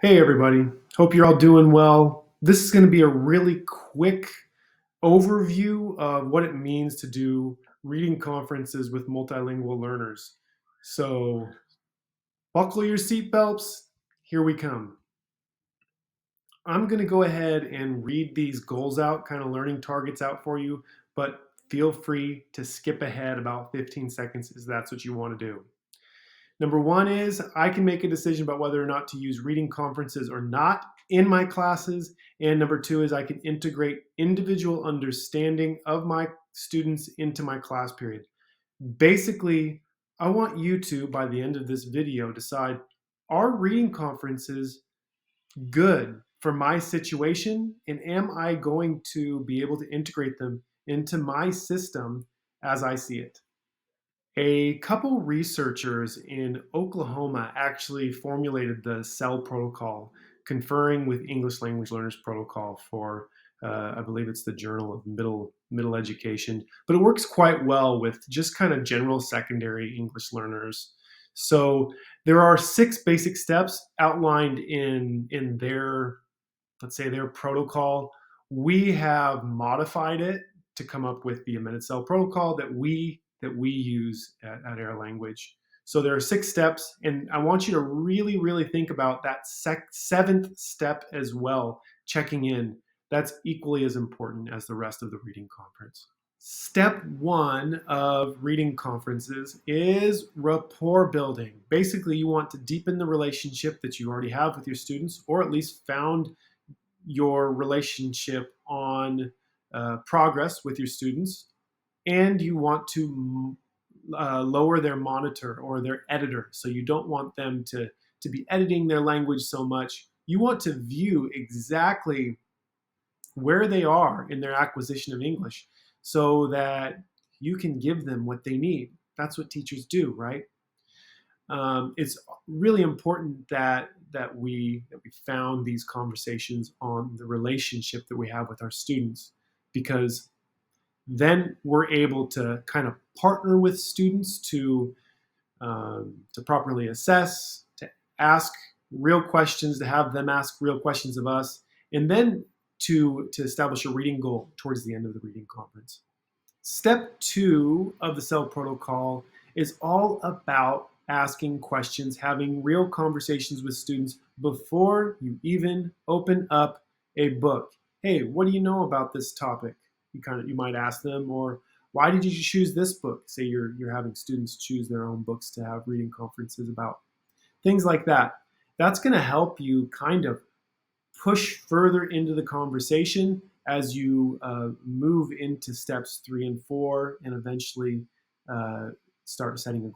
Hey, everybody. Hope you're all doing well. This is going to be a really quick overview of what it means to do reading conferences with multilingual learners. So, buckle your seatbelts. Here we come. I'm going to go ahead and read these goals out, kind of learning targets out for you, but feel free to skip ahead about 15 seconds if that's what you want to do. Number one is I can make a decision about whether or not to use reading conferences or not in my classes. And number two is I can integrate individual understanding of my students into my class period. Basically, I want you to, by the end of this video, decide, are reading conferences good for my situation? And am I going to be able to integrate them into my system as I see it? A couple researchers in Oklahoma actually formulated the CEL protocol, conferring with English language learners protocol for, I believe it's the Journal of Middle Education, but it works quite well with just kind of general secondary English learners. So there are six basic steps outlined in their, let's say, their protocol. We have modified it to come up with the amended CEL protocol that we use at Air Language. So there are six steps, and I want you to really, really think about that seventh step as well, checking in. That's equally as important as the rest of the reading conference. Step one of reading conferences is rapport building. Basically, you want to deepen the relationship that you already have with your students, or at least found your relationship on progress with your students, and you want to lower their monitor or their editor. So you don't want them to be editing their language so much. You want to view exactly where they are in their acquisition of English so that you can give them what they need. That's what teachers do, right? It's really important that we found these conversations on the relationship that we have with our students, because then we're able to kind of partner with students to properly assess, to ask real questions, to have them ask real questions of us, and then to establish a reading goal towards the end of the reading conference. Step two of the CEL protocol is all about asking questions, having real conversations with students before you even open up a book. Hey, what do you know about this topic? You might ask them, or why did you choose this book? Say you're having students choose their own books to have reading conferences about. Things like that. That's going to help you kind of push further into the conversation as you move into steps three and four, and eventually uh, start setting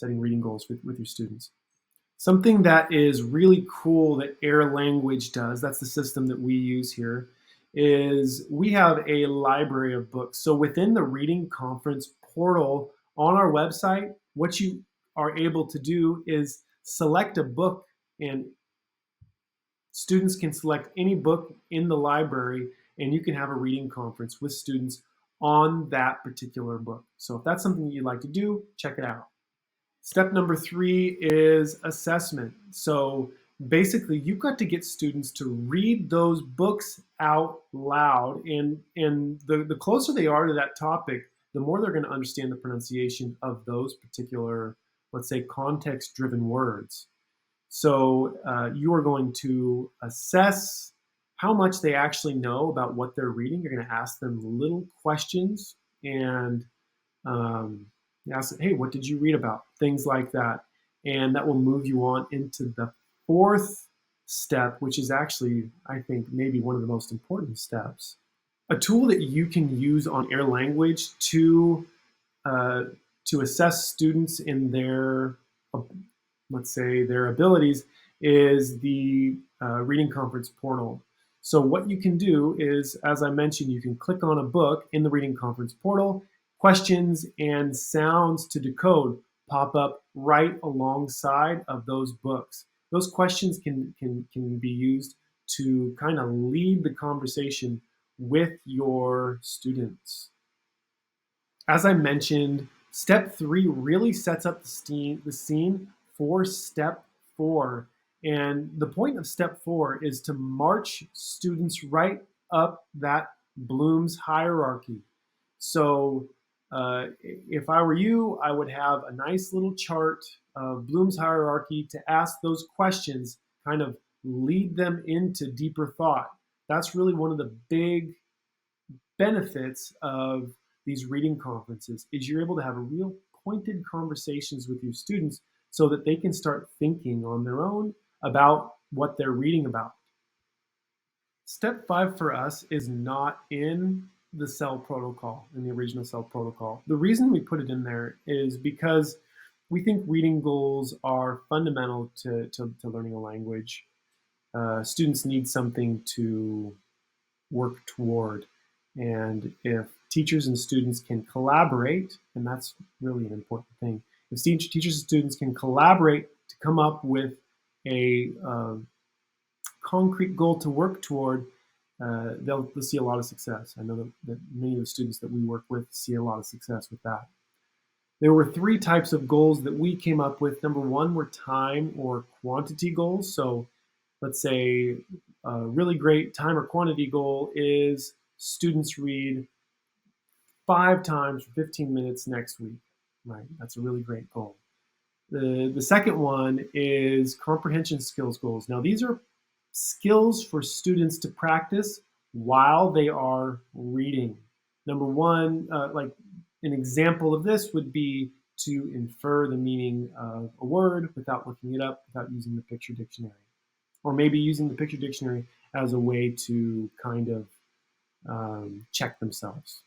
reading goals with your students. Something that is really cool that Air Language does, that's the system that we use here, is we have a library of books. So within the reading conference portal on our website, what you are able to do is select a book, and students can select any book in the library, and you can have a reading conference with students on that particular book. So if that's something you'd like to do, check it out. Step number three is assessment. So basically, you've got to get students to read those books out loud. And the closer they are to that topic, the more they're going to understand the pronunciation of those particular, let's say, context driven words. So you are going to assess how much they actually know about what they're reading. You're going to ask them little questions, and um, ask, hey, what did you read about? Things like that. And that will move you on into the fourth step, which is actually, I think, maybe one of the most important steps. A tool that you can use on Air Language uh, to assess students in their, uh, let's say, their abilities is the reading conference portal. So what you can do is, as I mentioned, you can click on a book in the reading conference portal. Questions and sounds to decode pop up right alongside of those books. Those questions can be used to kind of lead the conversation with your students. As I mentioned, step three really sets up the scene for step four. And the point of step 4 is to march students right up that Bloom's hierarchy. So if I were you, I would have a nice little chart of Bloom's hierarchy to ask those questions, kind of lead them into deeper thought. That's really one of the big benefits of these reading conferences is you're able to have a real pointed conversations with your students so that they can start thinking on their own about what they're reading about. Step 5 for us is not in the CEL protocol, in the original CEL protocol. The reason we put it in there is because we think reading goals are fundamental to learning a language. Students need something to work toward. And if teachers and students can collaborate, and that's really an important thing, if teachers and students can collaborate to come up with a concrete goal to work toward, they'll see a lot of success. I know that many of the students that we work with see a lot of success with that. There were 3 types of goals that we came up with. Number 1 were time or quantity goals. So let's say a really great time or quantity goal is students read 5 times for 15 minutes next week. Right, that's a really great goal. The second one is comprehension skills goals. Now these are skills for students to practice while they are reading. Number 1, like an example of this would be to infer the meaning of a word without looking it up, without using the picture dictionary. Or maybe using the picture dictionary as a way to kind of check themselves.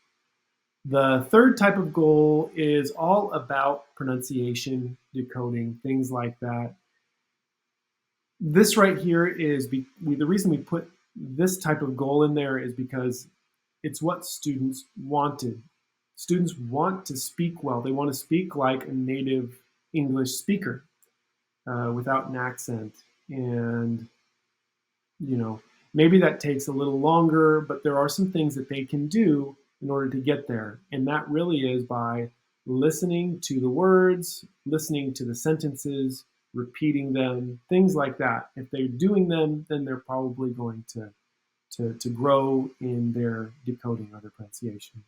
The third type of goal is all about pronunciation, decoding, things like that. This right here is the reason we put this type of goal in there is because it's what students wanted. Students want to speak well. They want to speak like a native English speaker without an accent. And, you know, maybe that takes a little longer, but there are some things that they can do in order to get there. And that really is by listening to the words, listening to the sentences, repeating them, things like that. If they're doing them, then they're probably going to grow in their decoding or their pronunciation.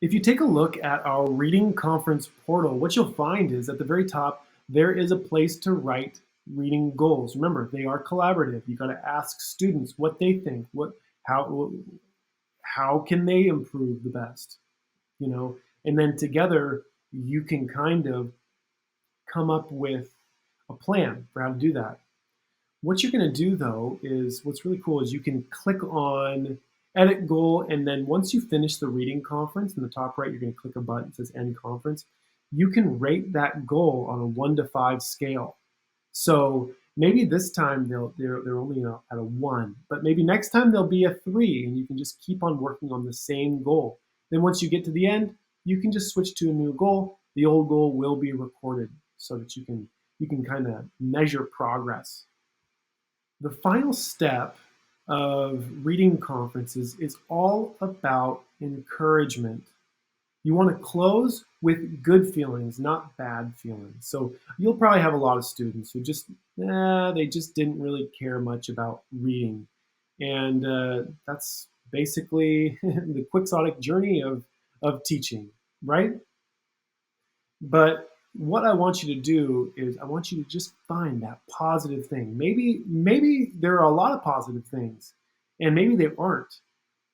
If you take a look at our reading conference portal, what you'll find is at the very top, there is a place to write reading goals. Remember, they are collaborative. You got to ask students what they think, how can they improve the best, you know, and then together you can kind of come up with a plan for how to do that. What you're going to do though is what's really cool is you can click on edit goal, and then once you finish the reading conference in the top right, you're going to click a button that says end conference. You can rate that goal on a 1 to 5 scale. So maybe this time they're only at a 1, but maybe next time they'll be a 3, and you can just keep on working on the same goal. Then once you get to the end, you can just switch to a new goal. The old goal will be recorded so that you can kind of measure progress. The final step of reading conferences is all about encouragement. You want to close with good feelings, not bad feelings. So you'll probably have a lot of students who they just didn't really care much about reading. And that's basically the quixotic journey of teaching, right? But what I want you to do is I want you to just find that positive thing. Maybe there are a lot of positive things, and maybe they aren't.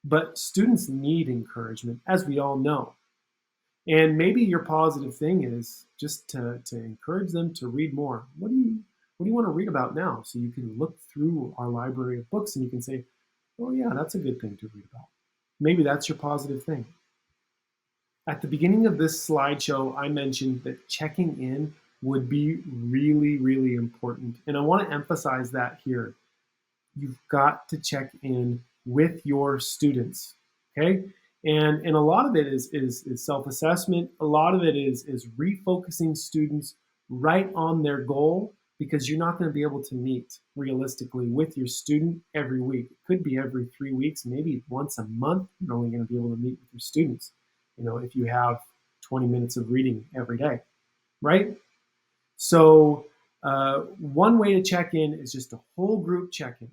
But students need encouragement, as we all know. And maybe your positive thing is just to encourage them to read more. What do you want to read about now? So you can look through our library of books and you can say, oh yeah, that's a good thing to read about. Maybe that's your positive thing. At the beginning of this slideshow, I mentioned that checking in would be really, really important. And I want to emphasize that here. You've got to check in with your students, okay? And a lot of it is self-assessment. A lot of it is refocusing students right on their goal, because you're not going to be able to meet realistically with your student every week. It could be every 3 weeks, maybe once a month. You're only going to be able to meet with your students, you know, if you have 20 minutes of reading every day, right? So One way to check in is just a whole group check-in.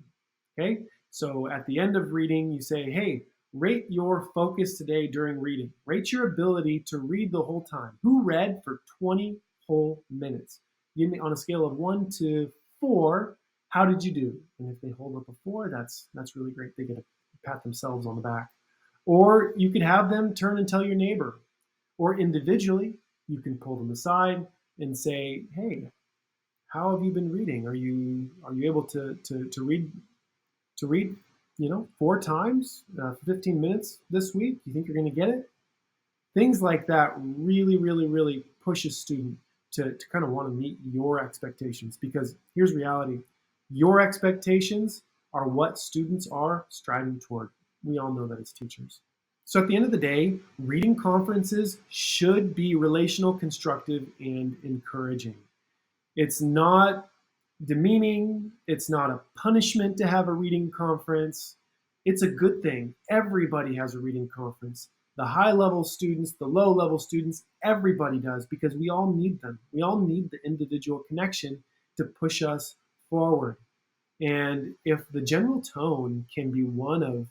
Okay, so at the end of reading, you say, "Hey, rate your focus today during reading. Rate your ability to read the whole time. Who read for 20 whole minutes? Give me on a scale of 1 to 4. How did you do?" And if they hold up a 4, that's really great. They get to pat themselves on the back. Or you could have them turn and tell your neighbor. Or individually, you can pull them aside and say, "Hey, how have you been reading? Are you able to read 4 times, 15 minutes this week? You think you're going to get it?" Things like that really, really, really push a student to kind of want to meet your expectations, because here's reality: your expectations are what students are striving toward. We all know that as teachers. So at the end of the day, reading conferences should be relational, constructive, and encouraging. It's not demeaning. It's not a punishment to have a reading conference. It's a good thing. Everybody has a reading conference. The high level students, the low level students, everybody does, because we all need them. We all need the individual connection to push us forward. And if the general tone can be one of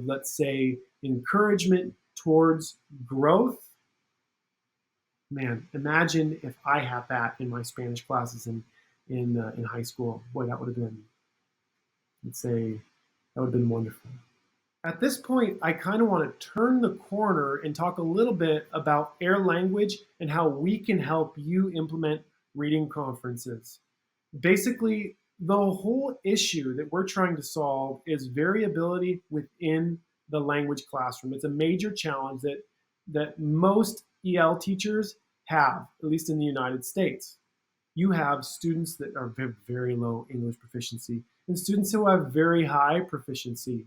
let's say, encouragement towards growth, man, imagine if I had that in my Spanish classes in high school. Boy, that would have been, let's say, that would have been wonderful. At this point, I kind of want to turn the corner and talk a little bit about Air Language and how we can help you implement reading conferences. Basically, the whole issue that we're trying to solve is variability within the language classroom. It's a major challenge that most EL teachers have, at least in the United States. You have students that are very, very low English proficiency and students who have very high proficiency.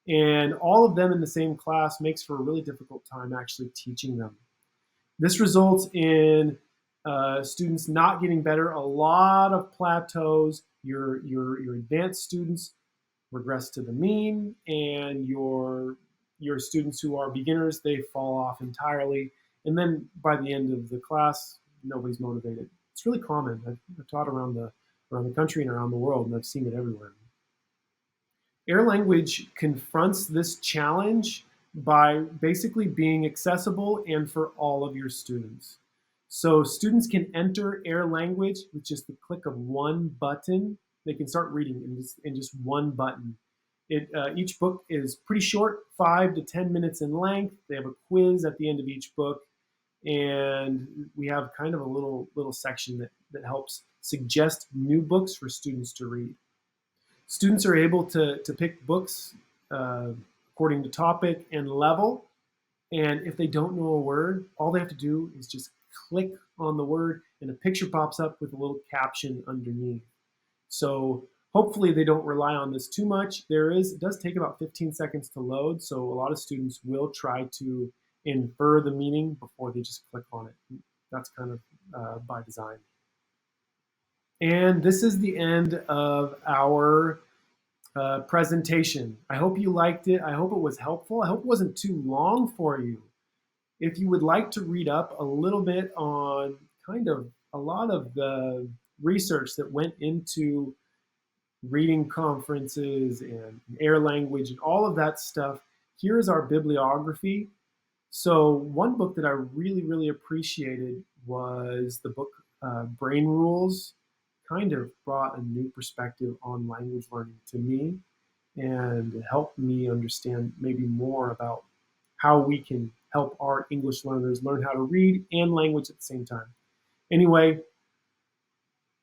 And all of them in the same class makes for a really difficult time actually teaching them. This results in students not getting better, a lot of plateaus. Your advanced students regress to the mean, and your students who are beginners, they fall off entirely. And then by the end of the class, nobody's motivated. It's really common. I've taught around the country and around the world, and I've seen it everywhere. Air Language confronts this challenge by basically being accessible and for all of your students. So students can enter Air Language with just the click of one button. They can start reading in just one button. Each book is pretty short, 5 to 10 minutes in length. They have a quiz at the end of each book, and we have kind of a little section that helps suggest new books for students to read. Students are able to pick books according to topic and level. And if they don't know a word, all they have to do is just click on the word and a picture pops up with a little caption underneath. So hopefully they don't rely on this too much. It does take about 15 seconds to load, so a lot of students will try to infer the meaning before they just click on it. That's kind of by design. And this is the end of our presentation. I hope you liked it. I hope it was helpful. I hope it wasn't too long for you. If you would like to read up a little bit on kind of a lot of the research that went into reading conferences and Air Language and all of that stuff, here's our bibliography. So one book that I really, really appreciated was the book Brain Rules. Kind of brought a new perspective on language learning to me and helped me understand maybe more about how we can help our English learners learn how to read and language at the same time. Anyway,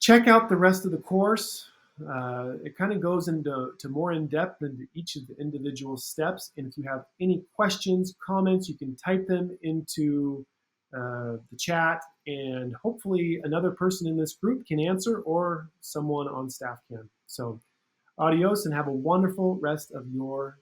check out the rest of the course. It kind of goes into more in depth into each of the individual steps. And if you have any questions, comments, you can type them into the chat, and hopefully another person in this group can answer, or someone on staff can. So adios and have a wonderful rest of your